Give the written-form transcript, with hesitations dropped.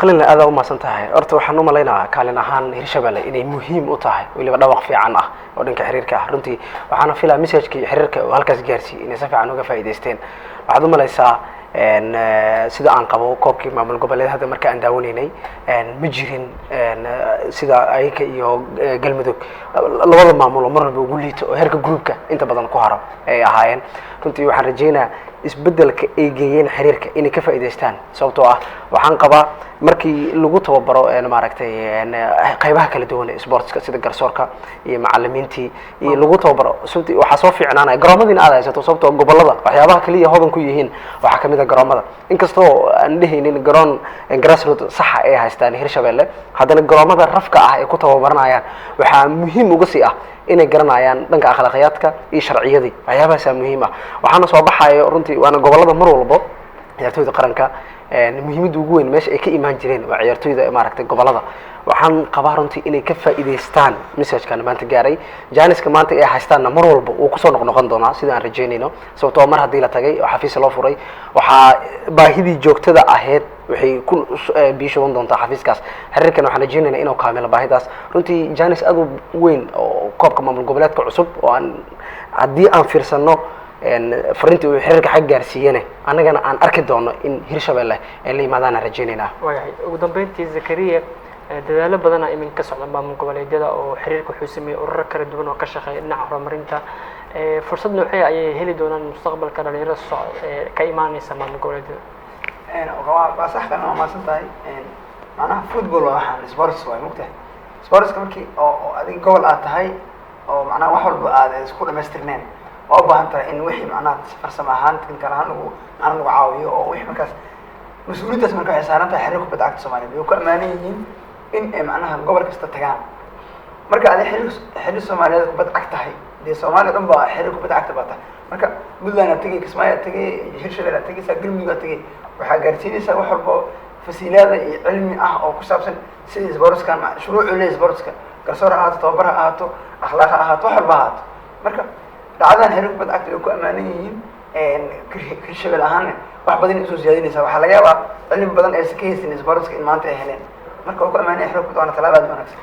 qalina aad u maasan tahay horta waxaan u maleynayaa kaalin ahaan Hirshabelle inay muhiim u tahay waliba dhawaq fiican ah oo dhanka xiriirka ah runtii waxaana filaa message-kii xiriirka oo halkaas gaarsiiyay inay si fiican uga faa'iideysteen waxaad u maleysaa sida aan qabo koobkii maamul goboleed hadda marka aan daawanaynay ma jirin sida ayka iyo galmudug labada maamulo mar walba ugu liito oo heerka groupka inta badan ku haro ay ahaayeen runtii waxaan rajaynayaa isbedelka ay geeyeen xiriirka inay ka faa'iideystaan sababtoo ah waxaan qabaa markii lagu tababaro maaragtay qaybaha kala duwan ee sportska sida garsoorka iyo macallimiintii iyo lagu tababaro sababtoo waxa soo fiicnaanay garoomadiina aad haysato sababtoo gobolada waxyaabaha kaliya hodan ku yihiin waxa kamid ah garoomada inkastoo aan dhehaynin garoon grassroots sax ay haystaan Hirshabelle haddana garoomada rafka ah ay ku tababaranayaan waxa muhiim uga sii ah inay garanayaan dhanka akhlaaqiyadka iyo sharciyadii waxyaabahaas muhiim ah waxaana soo baxayo runtii waana gobolada mar walba ciyaartooyda qaranka muhiimada ugu weyn meesha ay ka imaan jireen waa ciyaartooyda maaragtay gobolada waxaan qabaa runtii inay ka faa'iideystaan message-kan maanta gaaray jaaniska maanta ay haystaanna mar walba uu ku soo noqon doonaa sida aan rajaynayno sababtoo mar haddii la tagay oo xafiis loo furay waxaa baahidii joogtada ahayd waxay ku biishoon doontaa xafiiskaas xiriirkan waxaan rajaynaynaa inuu kaamilo baahidaas runtii jaanis aad u weyn oo koobka maamul goboleedka cusub oo aan haddii aan fiirsano fariintii uu xiriirka xag gaarsiiyeen annagana aan arki doono in Hirshabelle ay la yimaadaan rajaynayna waayahay ugu dambeyntii Zakariya dadaalo badan ay iminka socdaan maamul goboleedyada oo xiriirka wuxuu sameeyay ururo kala duwan oo ka shaqeeya dhinaca horumarinta fursad noocee ayay heli doonaan mustaqbalka dhalinyarada ka imaanaysa maamul goboleedyada waa sax kana ma santahay macnaha football waxaan sports way mugtahay sportska markii oo adiga gobol aad tahay oo macnaha wax walba aad isku dhameystirneen oo baahan tahay in wixii macnaha farsamo ahaan technical ahaan lagu caawiyo oo wixii markaas mas'uuliyaddaas marka waxay saaran tahay xiriirka kubadda cagta Soomaaliyeed way ku amaanan yihiin in ay macnaha gobol kasta tagaan marka aad xiriir Soomaaliyeed kubadda cagta tahay dee Soomaaliya dhan baa xiriir kubadda cagta baa tahay marka Puntland aad tagay Kismaayo aad tagay Hirshabelle aad tagay Galmudug aad tagay waxaa gaarsiinaysaa wax walba fasiilada iyo cilmi ah oo ku saabsan sida sportskan shuruucu leeyahay sportska garsoor ha ahaato tababar ha ahaato akhlaaq ha ahaato wax walba ha ahaato marka dhacdadan xiriir kubadda cagta way ku amaanan yihiin Hirshabelle ahaan wax badan isoo siyaadinaysa waxa laga yaabaa cilmi badan ee ka haysan sportska in maanta ay heleen marka oo ku amaanay xiriir kubadda cagta talaabada wanaagsan